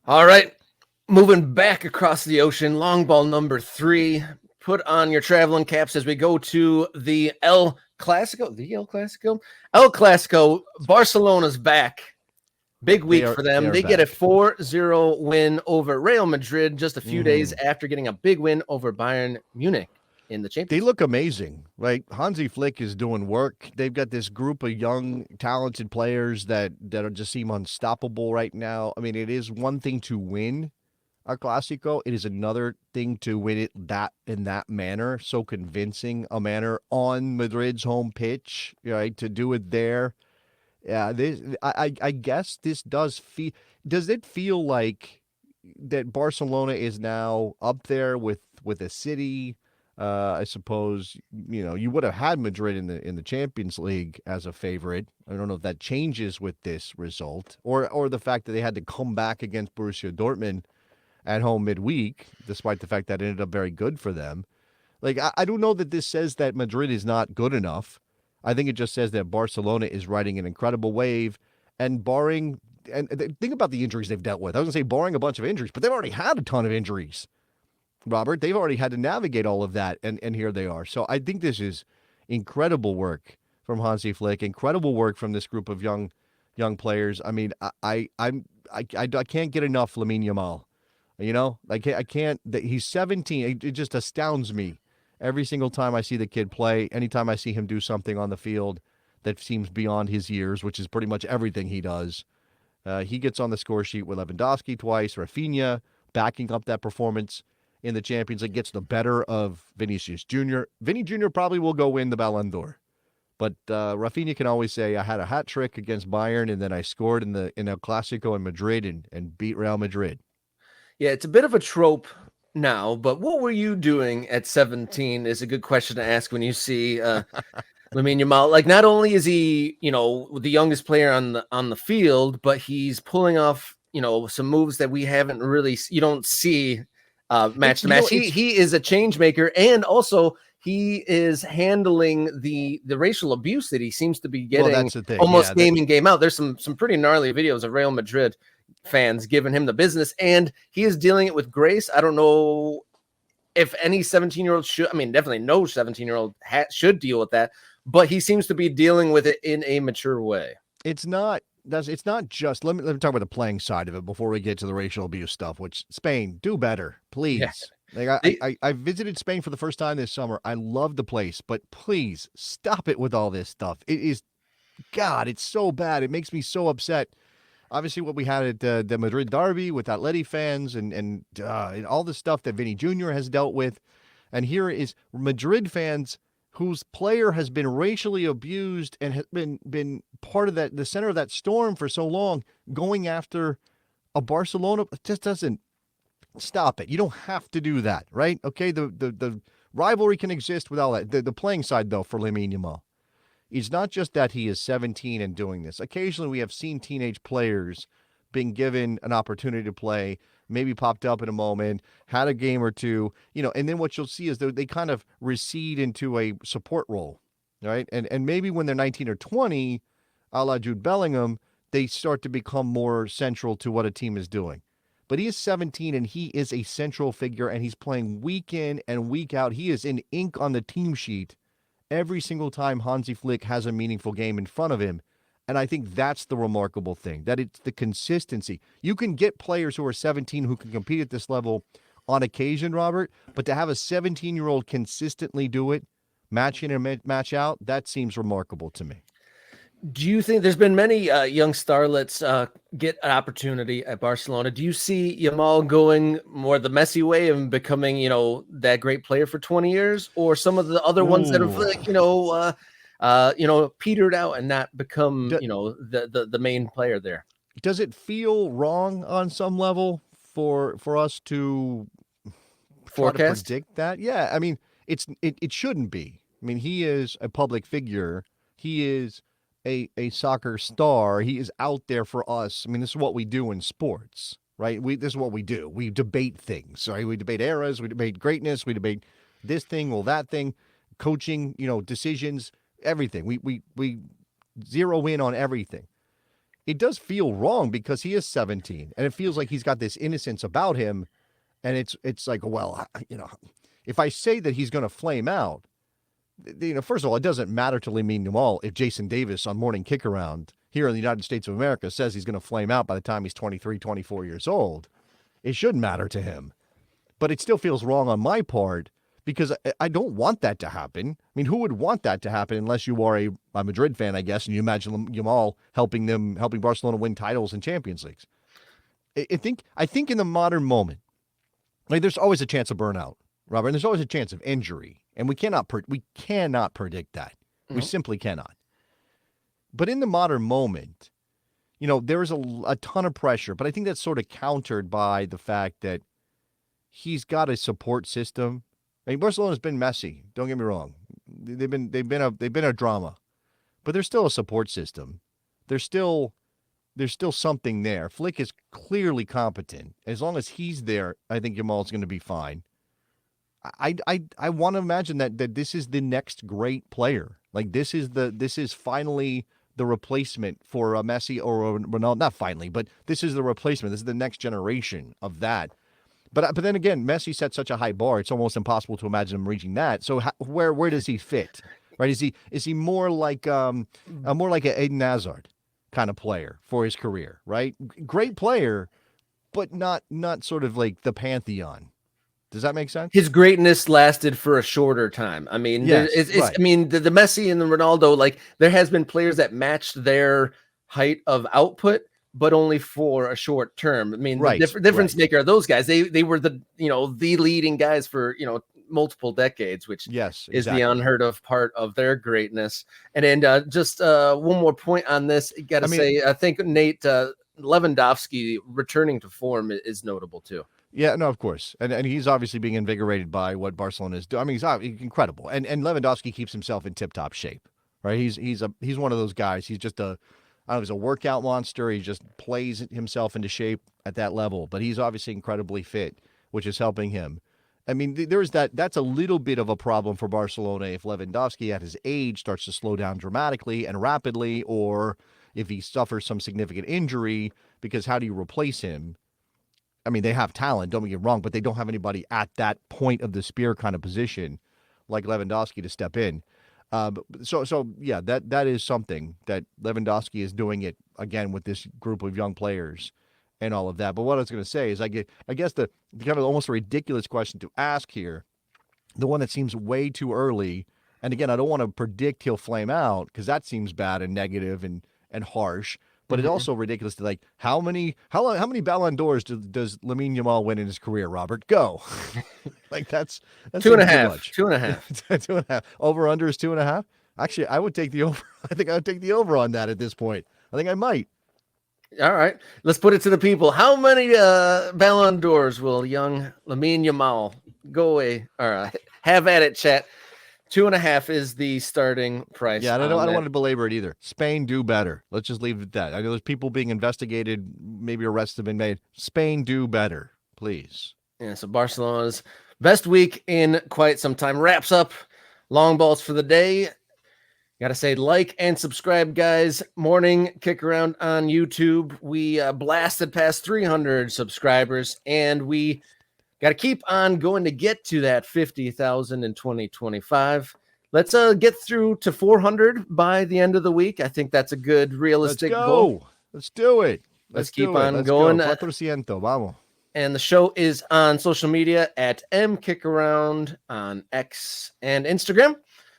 All right, moving back across the ocean, long ball number 3. Put on your traveling caps as we go to the El Clasico. The El Clasico? El Clasico. Barcelona's back. Big They week are for they them. are They get a back. 4-0 win over Real Madrid just a few days hmm after getting a big win over Bayern Munich in the They Champions League. look amazing, right? Hansi Flick is doing work. They've got this group of young, talented players that just seem unstoppable right now. I mean, it is one thing to win a Clasico. It is another thing to win it that in that manner, so convincing a manner on Madrid's home pitch, right? To do it there. Yeah, I guess this does feel. Does it feel like that Barcelona is now up there with a city? I suppose you would have had Madrid in the Champions League as a favorite. I don't know if that changes with this result, or the fact that they had to come back against Borussia Dortmund at home midweek, despite the fact that it ended up very good for them. Like, I don't know that this says that Madrid is not good enough. I think it just says that Barcelona is riding an incredible wave, and barring and think about the injuries they've dealt with. I was gonna say barring a bunch of injuries, but they've already had a ton of injuries. Robert, they've already had to navigate all of that, and here they are. So I think this is incredible work from Hansi Flick, incredible work from this group of young players. I mean, I can't get enough Lamine Yamal. I can't. He's 17. It just astounds me every single time I see the kid play. Anytime I see him do something on the field that seems beyond his years, which is pretty much everything he does. He gets on the score sheet with Lewandowski twice, Rafinha backing up that performance in the Champions League, gets the better of Vinicius Jr. Vinny Jr. probably will go win the Ballon d'Or. But Rafinha can always say, I had a hat trick against Bayern, and then I scored in El Clasico in Madrid and beat Real Madrid. Yeah, it's a bit of a trope now, but what were you doing at 17 is a good question to ask when you see Lamine Yamal. Like, not only is he, the youngest player on the field, but he's pulling off, some moves that we haven't really you don't see It match to you know match. He it's he is a change maker, and also he is handling the racial abuse that he seems to be well getting that's the thing. almost game in game out. There's some pretty gnarly videos of Real Madrid fans giving him the business, and he is dealing it with grace. I don't know if any 17-year-old should, I mean, definitely no 17-year-old should deal with that, but he seems to be dealing with it in a mature way. It's not just let me talk about the playing side of it before we get to the racial abuse stuff, which Spain, do better, Yeah. please. Like They, I visited Spain for the first time this summer. I love the place, but please stop it with all this stuff. It is God, it's so bad. It makes me so upset. Obviously, what we had at the Madrid derby with Atleti fans and all the stuff that Vinny Jr. has dealt with, and here is Madrid fans whose player has been racially abused and has been part of the center of that storm for so long, going after a Barcelona. It just doesn't stop it. You don't have to do that, right? Okay, the rivalry can exist without that. The playing side though for Lamine Yamal, it's not just that he is 17 and doing this. Occasionally, we have seen teenage players being given an opportunity to play, maybe popped up in a moment, had a game or two, and then what you'll see is they kind of recede into a support role, right? And maybe when they're 19 or 20, a la Jude Bellingham, they start to become more central to what a team is doing. But he is 17 and he is a central figure and he's playing week in and week out. He is in ink on the team sheet every single time Hansi Flick has a meaningful game in front of him. And I think that's the remarkable thing, that it's the consistency. You can get players who are 17 who can compete at this level on occasion, Robert, but to have a 17-year-old consistently do it, match in and match out, that seems remarkable to me. do you think there's been many young starlets get an opportunity at Barcelona? Do you see Yamal going more the messy way and becoming, that great player for 20 years, or some of the other ones that have, Ooh. like, petered out and not become, D- the main player there? does it feel wrong on some level for us to try to Forecast? predict that? Yeah, I mean, it shouldn't be. I mean, he is a public figure. He is a soccer star. He is out there for us. I mean, this is what we do in sports, right? This is what we do. We debate things, right? We debate eras, we debate greatness, we debate this thing, well, that thing, coaching, decisions, everything. We zero in on everything. it does feel wrong because he is 17 and it feels like he's got this innocence about him. And it's like, well, if I say that he's going to flame out, first of all, it doesn't matter to Lamine Yamal if Jason Davis on Morning Kick Around here in the United States of America says he's going to flame out by the time he's 23, 24 years old. It shouldn't matter to him. But it still feels wrong on my part because I don't want that to happen. I mean, who would want that to happen unless you are a Madrid fan, I guess, and you imagine Yamal helping Barcelona win titles and Champions Leagues. I think in the modern moment, like there's always a chance of burnout, Robert, and there's always a chance of injury, and we cannot predict that. Mm-hmm. We simply cannot. But in the modern moment, there is a ton of pressure, but I think that's sort of countered by the fact that he's got a support system. I mean, Barcelona's been messy. Don't get me wrong; they've been a drama, but there's still a support system. There's still something there. Flick is clearly competent. As long as he's there, I think Yamal's going to be fine. I want to imagine that this is the next great player. Like this is finally the replacement for a Messi or a Ronaldo. Not finally, but this is the replacement. This is the next generation of that. But then again, Messi set such a high bar; it's almost impossible to imagine him reaching that. So where does he fit? Right? Is he more like a Eden Hazard kind of player for his career? Right? Great player, but not sort of like the pantheon. Does that make sense? His greatness lasted for a shorter time. I mean, yes, right. I mean, the Messi and the Ronaldo, like there has been players that matched their height of output, but only for a short term. I mean, right, the difference maker are those guys. They were the leading guys for multiple decades, which is the unheard of part of their greatness. And then just one more point on this, I think Nate Lewandowski returning to form is notable too. Yeah, no, of course, and he's obviously being invigorated by what Barcelona is doing. I mean, he's incredible, and Lewandowski keeps himself in tip-top shape, right? He's one of those guys. He's just he's a workout monster. He just plays himself into shape at that level, but he's obviously incredibly fit, which is helping him. I mean, there's that's a little bit of a problem for Barcelona if Lewandowski at his age starts to slow down dramatically and rapidly, or if he suffers some significant injury, because how do you replace him? I mean, they have talent, don't get me wrong, but they don't have anybody at that point of the spear kind of position like Lewandowski to step in. So yeah, that is something that Lewandowski is doing it again with this group of young players and all of that. But what I was going to say is I guess the kind of almost a ridiculous question to ask here, the one that seems way too early, and again, I don't want to predict he'll flame out because that seems bad and negative and harsh. But it's also ridiculous to how many Ballon d'Ors does Lamine Yamal win in his career, Robert? Go. that's 2.5. 2.5. 2.5. Over under is 2.5. Actually, I would take the over. I think I would take the over on that at this point. I think I might. All right. Let's put it to the people. How many Ballon d'Ors will young Lamine Yamal go away? All right. Have at it, chat. 2.5 is the starting price. Yeah, I don't want to belabor it either. Spain do better. Let's just leave it at that. I know there's people being investigated, maybe arrests have been made. Spain do better, please. Yeah, so Barcelona's best week in quite some time wraps up long balls for the day. Gotta say, like and subscribe, guys. Morning Kick Around on YouTube. We blasted past 300 subscribers, and we got to keep on going to get to that 50,000 in 2025. Let's get through to 400 by the end of the week. I think that's a good, realistic goal. Let's do it. Let's keep on going. 400, vamos. And the show is on social media at mkickaround on X and Instagram.